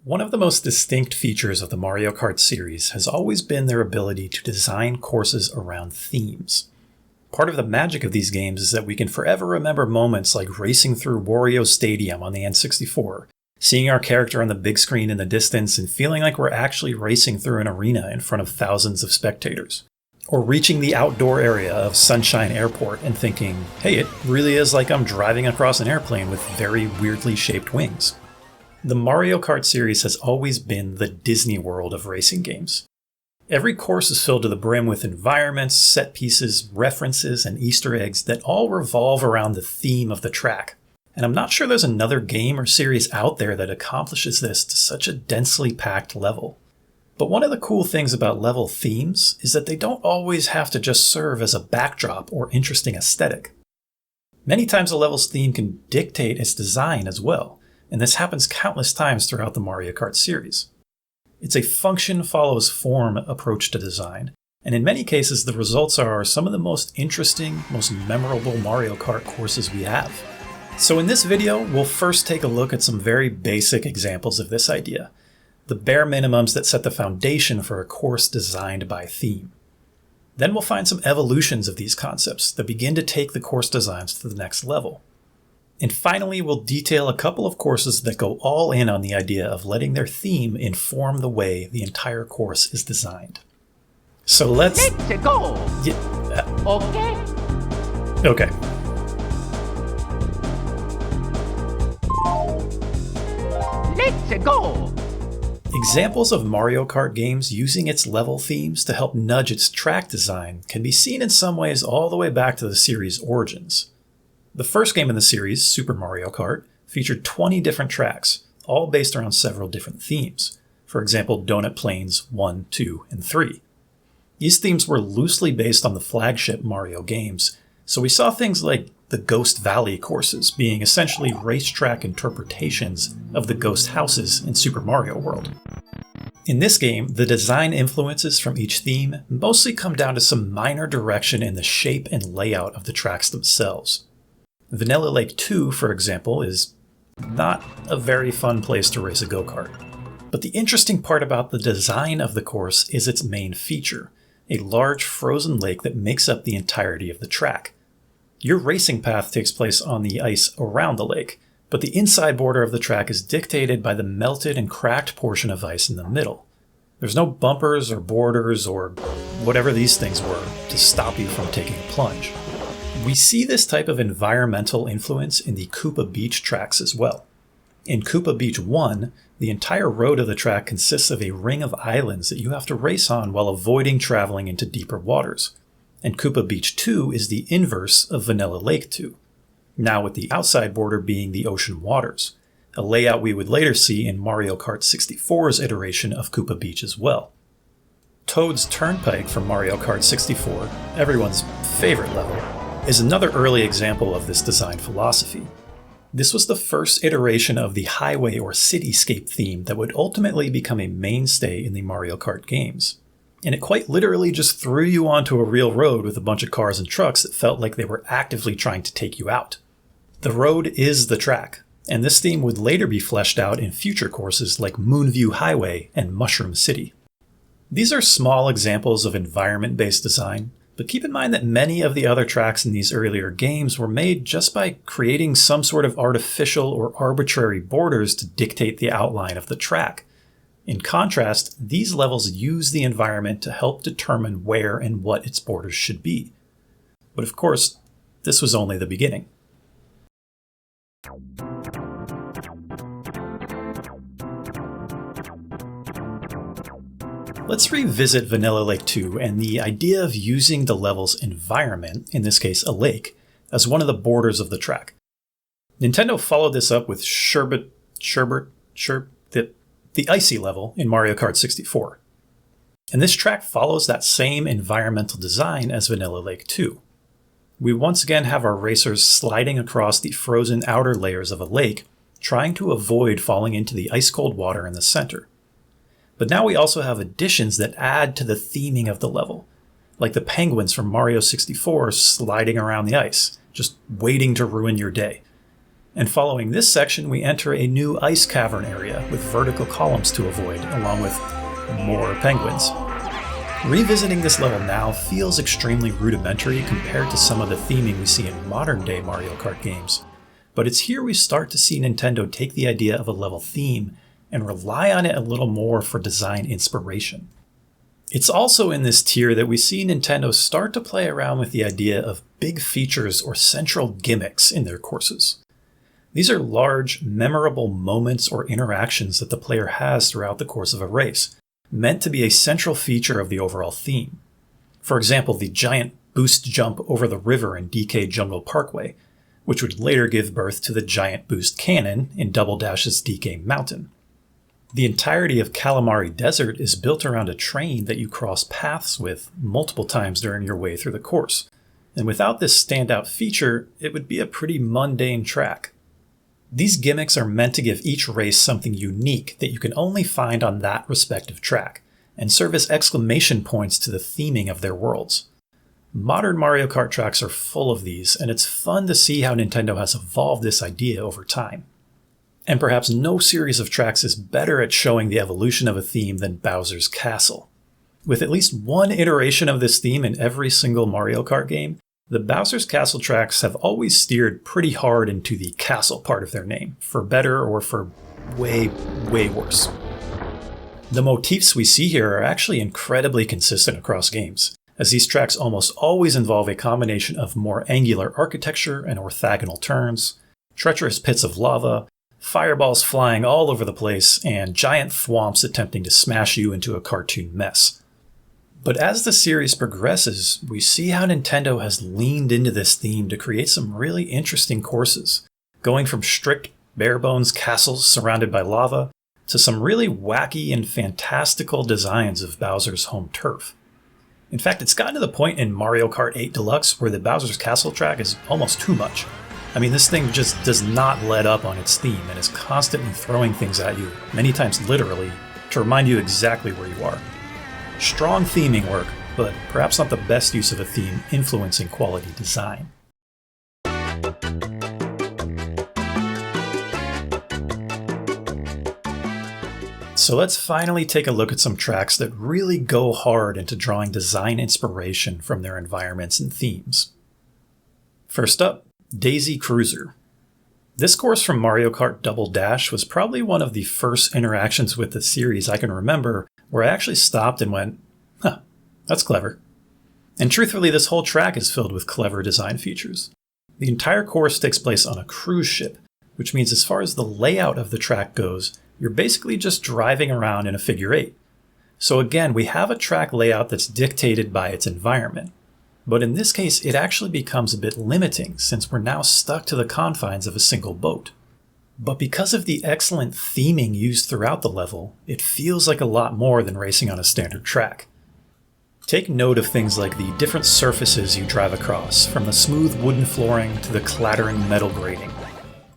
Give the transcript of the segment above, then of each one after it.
One of the most distinct features of the Mario Kart series has always been their ability to design courses around themes. Part of the magic of these games is that we can forever remember moments like racing through Wario Stadium on the N64, seeing our character on the big screen in the distance and feeling like we're actually racing through an arena in front of thousands of spectators. Or reaching the outdoor area of Sunshine Airport and thinking, hey, it really is like I'm driving across an airplane with very weirdly shaped wings. The Mario Kart series has always been the Disney World of racing games. Every course is filled to the brim with environments, set pieces, references, and Easter eggs that all revolve around the theme of the track. And I'm not sure there's another game or series out there that accomplishes this to such a densely packed level. But one of the cool things about level themes is that they don't always have to just serve as a backdrop or interesting aesthetic. Many times a level's theme can dictate its design as well, and this happens countless times throughout the Mario Kart series. It's a function follows form approach to design, and in many cases the results are some of the most interesting, most memorable Mario Kart courses we have. So in this video, we'll first take a look at some very basic examples of this idea, the bare minimums that set the foundation for a course designed by theme. Then we'll find some evolutions of these concepts that begin to take the course designs to the next level. And finally, we'll detail a couple of courses that go all in on the idea of letting their theme inform the way the entire course is designed. So let's go! Okay. Let's go! Examples of Mario Kart games using its level themes to help nudge its track design can be seen in some ways all the way back to the series' origins. The first game in the series, Super Mario Kart, featured 20 different tracks, all based around several different themes. For example, Donut Plains 1, 2, and 3. These themes were loosely based on the flagship Mario games, so we saw things like the Ghost Valley courses being essentially racetrack interpretations of the ghost houses in Super Mario World. In this game, the design influences from each theme mostly come down to some minor direction in the shape and layout of the tracks themselves. Vanilla Lake 2, for example, is not a very fun place to race a go-kart. But the interesting part about the design of the course is its main feature, a large frozen lake that makes up the entirety of the track. Your racing path takes place on the ice around the lake, but the inside border of the track is dictated by the melted and cracked portion of ice in the middle. There's no bumpers or borders or whatever these things were to stop you from taking a plunge. We see this type of environmental influence in the Koopa Beach tracks as well. In Koopa Beach 1, the entire road of the track consists of a ring of islands that you have to race on while avoiding traveling into deeper waters. And Koopa Beach 2 is the inverse of Vanilla Lake 2, now with the outside border being the ocean waters, a layout we would later see in Mario Kart 64's iteration of Koopa Beach as well. Toad's Turnpike from Mario Kart 64, everyone's favorite level, is another early example of this design philosophy. This was the first iteration of the highway or cityscape theme that would ultimately become a mainstay in the Mario Kart games. And it quite literally just threw you onto a real road with a bunch of cars and trucks that felt like they were actively trying to take you out. The road is the track, and this theme would later be fleshed out in future courses like Moonview Highway and Mushroom City. These are small examples of environment-based design, but keep in mind that many of the other tracks in these earlier games were made just by creating some sort of artificial or arbitrary borders to dictate the outline of the track. In contrast, these levels use the environment to help determine where and what its borders should be. But of course, this was only the beginning. Let's revisit Vanilla Lake 2 and the idea of using the level's environment, in this case a lake, as one of the borders of the track. Nintendo followed this up with the icy level in Mario Kart 64. And this track follows that same environmental design as Vanilla Lake 2. We once again have our racers sliding across the frozen outer layers of a lake, trying to avoid falling into the ice-cold water in the center. But now we also have additions that add to the theming of the level, like the penguins from Mario 64 sliding around the ice, just waiting to ruin your day. And following this section, we enter a new ice cavern area with vertical columns to avoid, along with more penguins. Revisiting this level now feels extremely rudimentary compared to some of the theming we see in modern-day Mario Kart games. But it's here we start to see Nintendo take the idea of a level theme and rely on it a little more for design inspiration. It's also in this tier that we see Nintendo start to play around with the idea of big features or central gimmicks in their courses. These are large, memorable moments or interactions that the player has throughout the course of a race, meant to be a central feature of the overall theme. For example, the giant boost jump over the river in DK Jungle Parkway, which would later give birth to the giant boost cannon in Double Dash's DK Mountain. The entirety of Calamari Desert is built around a train that you cross paths with multiple times during your way through the course, and without this standout feature, it would be a pretty mundane track. These gimmicks are meant to give each race something unique that you can only find on that respective track, and serve as exclamation points to the theming of their worlds. Modern Mario Kart tracks are full of these, and it's fun to see how Nintendo has evolved this idea over time. And perhaps no series of tracks is better at showing the evolution of a theme than Bowser's Castle. With at least one iteration of this theme in every single Mario Kart game, the Bowser's Castle tracks have always steered pretty hard into the castle part of their name, for better or for way, way worse. The motifs we see here are actually incredibly consistent across games, as these tracks almost always involve a combination of more angular architecture and orthogonal turns, treacherous pits of lava, fireballs flying all over the place, and giant thwomps attempting to smash you into a cartoon mess. But as the series progresses, we see how Nintendo has leaned into this theme to create some really interesting courses, going from strict, bare-bones castles surrounded by lava to some really wacky and fantastical designs of Bowser's home turf. In fact, it's gotten to the point in Mario Kart 8 Deluxe where the Bowser's Castle track is almost too much. I mean, this thing just does not let up on its theme and is constantly throwing things at you, many times literally, to remind you exactly where you are. Strong theming work, but perhaps not the best use of a theme influencing quality design. So let's finally take a look at some tracks that really go hard into drawing design inspiration from their environments and themes. First up, Daisy Cruiser. This course from Mario Kart Double Dash was probably one of the first interactions with the series I can remember where I actually stopped and went, huh, that's clever. And truthfully, this whole track is filled with clever design features. The entire course takes place on a cruise ship, which means as far as the layout of the track goes, you're basically just driving around in a figure eight. So again, we have a track layout that's dictated by its environment. But in this case, it actually becomes a bit limiting since we're now stuck to the confines of a single boat. But because of the excellent theming used throughout the level, it feels like a lot more than racing on a standard track. Take note of things like the different surfaces you drive across, from the smooth wooden flooring to the clattering metal grating.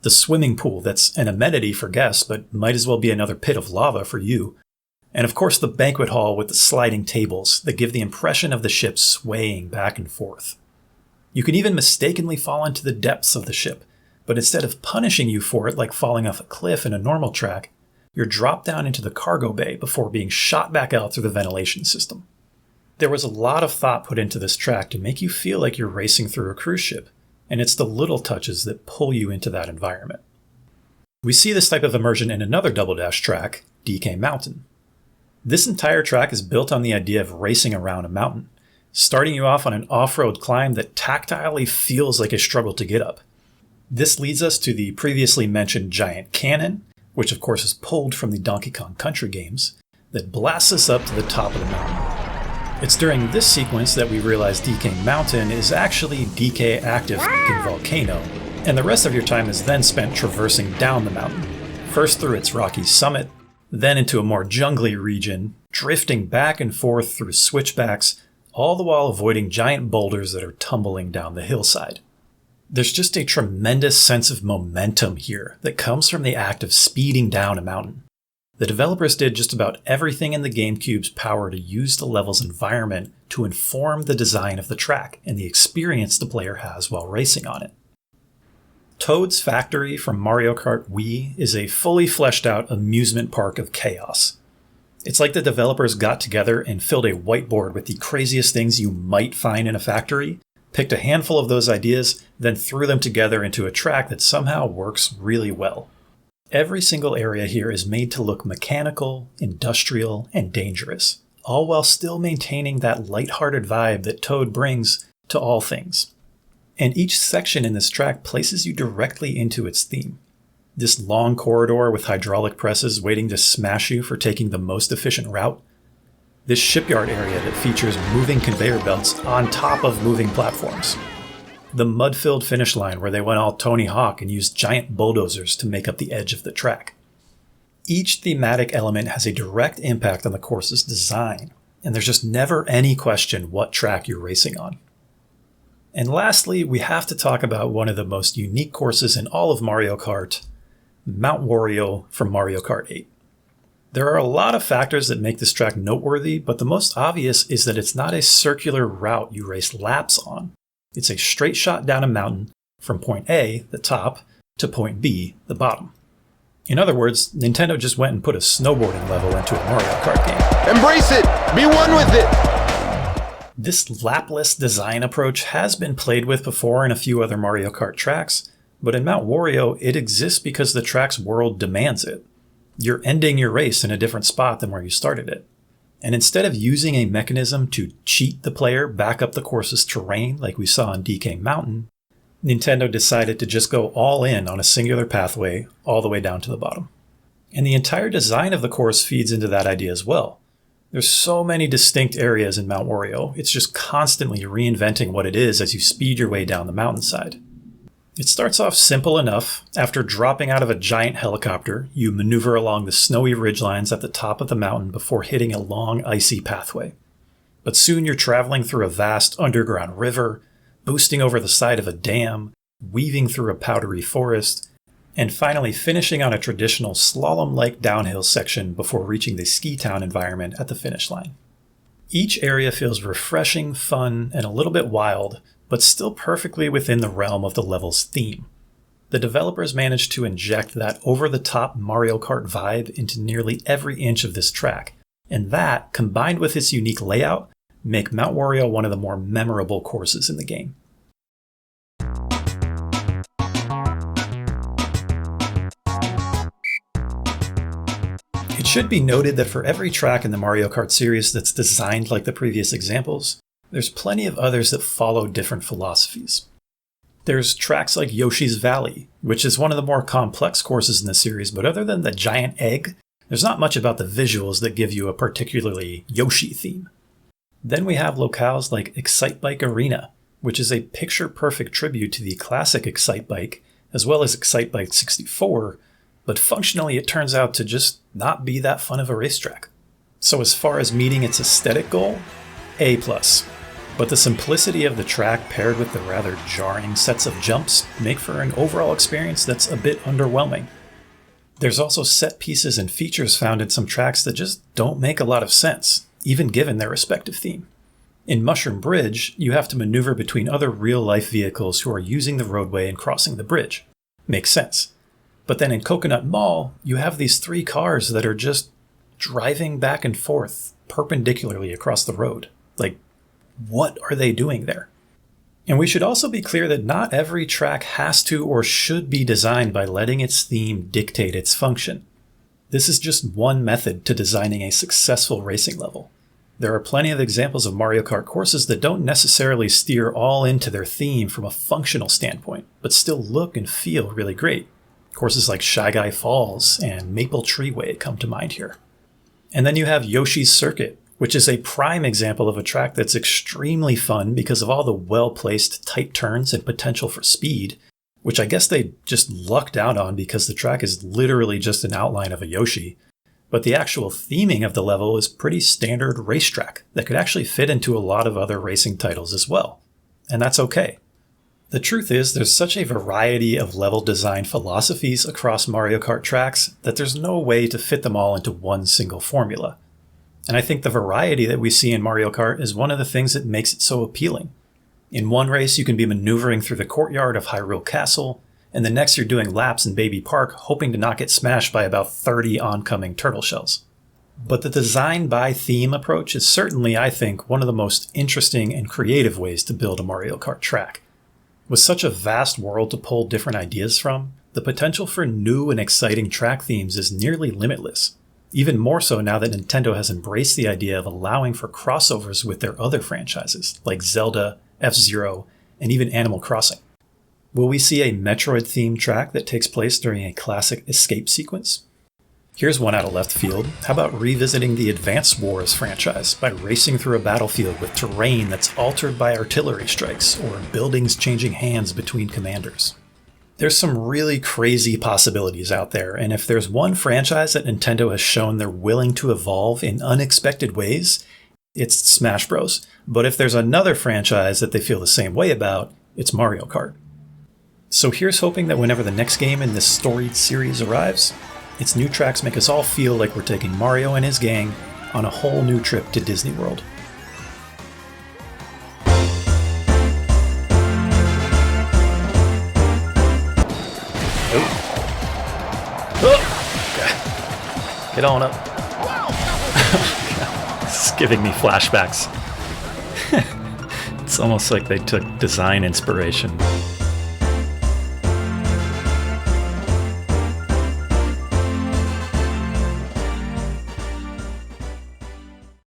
The swimming pool that's an amenity for guests, but might as well be another pit of lava for you. And of course the banquet hall with the sliding tables that give the impression of the ship swaying back and forth. You can even mistakenly fall into the depths of the ship, but instead of punishing you for it like falling off a cliff in a normal track, you're dropped down into the cargo bay before being shot back out through the ventilation system. There was a lot of thought put into this track to make you feel like you're racing through a cruise ship, and it's the little touches that pull you into that environment. We see this type of immersion in another Double Dash track, DK Mountain. This entire track is built on the idea of racing around a mountain, starting you off on an off-road climb that tactilely feels like a struggle to get up. This leads us to the previously mentioned giant cannon, which of course is pulled from the Donkey Kong Country games, that blasts us up to the top of the mountain. It's during this sequence that we realize DK Mountain is actually DK Active Volcano, and the rest of your time is then spent traversing down the mountain, first through its rocky summit, then into a more jungly region, drifting back and forth through switchbacks, all the while avoiding giant boulders that are tumbling down the hillside. There's just a tremendous sense of momentum here that comes from the act of speeding down a mountain. The developers did just about everything in the GameCube's power to use the level's environment to inform the design of the track and the experience the player has while racing on it. Toad's Factory from Mario Kart Wii is a fully fleshed out amusement park of chaos. It's like the developers got together and filled a whiteboard with the craziest things you might find in a factory, picked a handful of those ideas, then threw them together into a track that somehow works really well. Every single area here is made to look mechanical, industrial, and dangerous, all while still maintaining that lighthearted vibe that Toad brings to all things. And each section in this track places you directly into its theme. This long corridor with hydraulic presses waiting to smash you for taking the most efficient route. This shipyard area that features moving conveyor belts on top of moving platforms. The mud-filled finish line where they went all Tony Hawk and used giant bulldozers to make up the edge of the track. Each thematic element has a direct impact on the course's design, and there's just never any question what track you're racing on. And lastly, we have to talk about one of the most unique courses in all of Mario Kart, Mount Wario from Mario Kart 8. There are a lot of factors that make this track noteworthy, but the most obvious is that it's not a circular route you race laps on. It's a straight shot down a mountain from point A, the top, to point B, the bottom. In other words, Nintendo just went and put a snowboarding level into a Mario Kart game. Embrace it! Be one with it! This lapless design approach has been played with before in a few other Mario Kart tracks, but in Mount Wario, it exists because the track's world demands it. You're ending your race in a different spot than where you started it. And instead of using a mechanism to cheat the player back up the course's terrain like we saw on DK Mountain, Nintendo decided to just go all in on a singular pathway all the way down to the bottom. And the entire design of the course feeds into that idea as well. There's so many distinct areas in Mount Wario, it's just constantly reinventing what it is as you speed your way down the mountainside. It starts off simple enough. After dropping out of a giant helicopter, you maneuver along the snowy ridgelines at the top of the mountain before hitting a long, icy pathway. But soon you're traveling through a vast underground river, boosting over the side of a dam, weaving through a powdery forest, and finally finishing on a traditional slalom-like downhill section before reaching the ski town environment at the finish line. Each area feels refreshing, fun, and a little bit wild, but still perfectly within the realm of the level's theme. The developers managed to inject that over-the-top Mario Kart vibe into nearly every inch of this track, and that, combined with its unique layout, make Mount Wario one of the more memorable courses in the game. It should be noted that for every track in the Mario Kart series that's designed like the previous examples, there's plenty of others that follow different philosophies. There's tracks like Yoshi's Valley, which is one of the more complex courses in the series, but other than the giant egg, there's not much about the visuals that give you a particularly Yoshi theme. Then we have locales like Excitebike Arena, which is a picture-perfect tribute to the classic Excitebike, as well as Excitebike 64, but functionally it turns out to just not be that fun of a racetrack. So as far as meeting its aesthetic goal, A+. But the simplicity of the track paired with the rather jarring sets of jumps make for an overall experience that's a bit underwhelming. There's also set pieces and features found in some tracks that just don't make a lot of sense, even given their respective theme. In Mushroom Bridge, you have to maneuver between other real-life vehicles who are using the roadway and crossing the bridge. Makes sense. But then in Coconut Mall, you have these 3 cars that are just driving back and forth perpendicularly across the road. Like, what are they doing there? And we should also be clear that not every track has to or should be designed by letting its theme dictate its function. This is just one method to designing a successful racing level. There are plenty of examples of Mario Kart courses that don't necessarily steer all into their theme from a functional standpoint, but still look and feel really great. Courses like Shy Guy Falls and Maple Treeway come to mind here. And then you have Yoshi's Circuit, which is a prime example of a track that's extremely fun because of all the well-placed tight turns and potential for speed, which I guess they just lucked out on because the track is literally just an outline of a Yoshi. But the actual theming of the level is pretty standard racetrack that could actually fit into a lot of other racing titles as well. And that's okay. The truth is, there's such a variety of level design philosophies across Mario Kart tracks that there's no way to fit them all into one single formula. And I think the variety that we see in Mario Kart is one of the things that makes it so appealing. In one race, you can be maneuvering through the courtyard of Hyrule Castle, and the next you're doing laps in Baby Park hoping to not get smashed by about 30 oncoming turtle shells. But the design by theme approach is certainly, I think, one of the most interesting and creative ways to build a Mario Kart track. With such a vast world to pull different ideas from, the potential for new and exciting track themes is nearly limitless. Even more so now that Nintendo has embraced the idea of allowing for crossovers with their other franchises, like Zelda, F-Zero, and even Animal Crossing. Will we see a Metroid-themed track that takes place during a classic escape sequence? Here's one out of left field. How about revisiting the Advance Wars franchise by racing through a battlefield with terrain that's altered by artillery strikes or buildings changing hands between commanders? There's some really crazy possibilities out there, and if there's one franchise that Nintendo has shown they're willing to evolve in unexpected ways, it's Smash Bros. But if there's another franchise that they feel the same way about, it's Mario Kart. So here's hoping that whenever the next game in this storied series arrives, its new tracks make us all feel like we're taking Mario and his gang on a whole new trip to Disney World. Okay. Get on up. It's giving me flashbacks. It's almost like they took design inspiration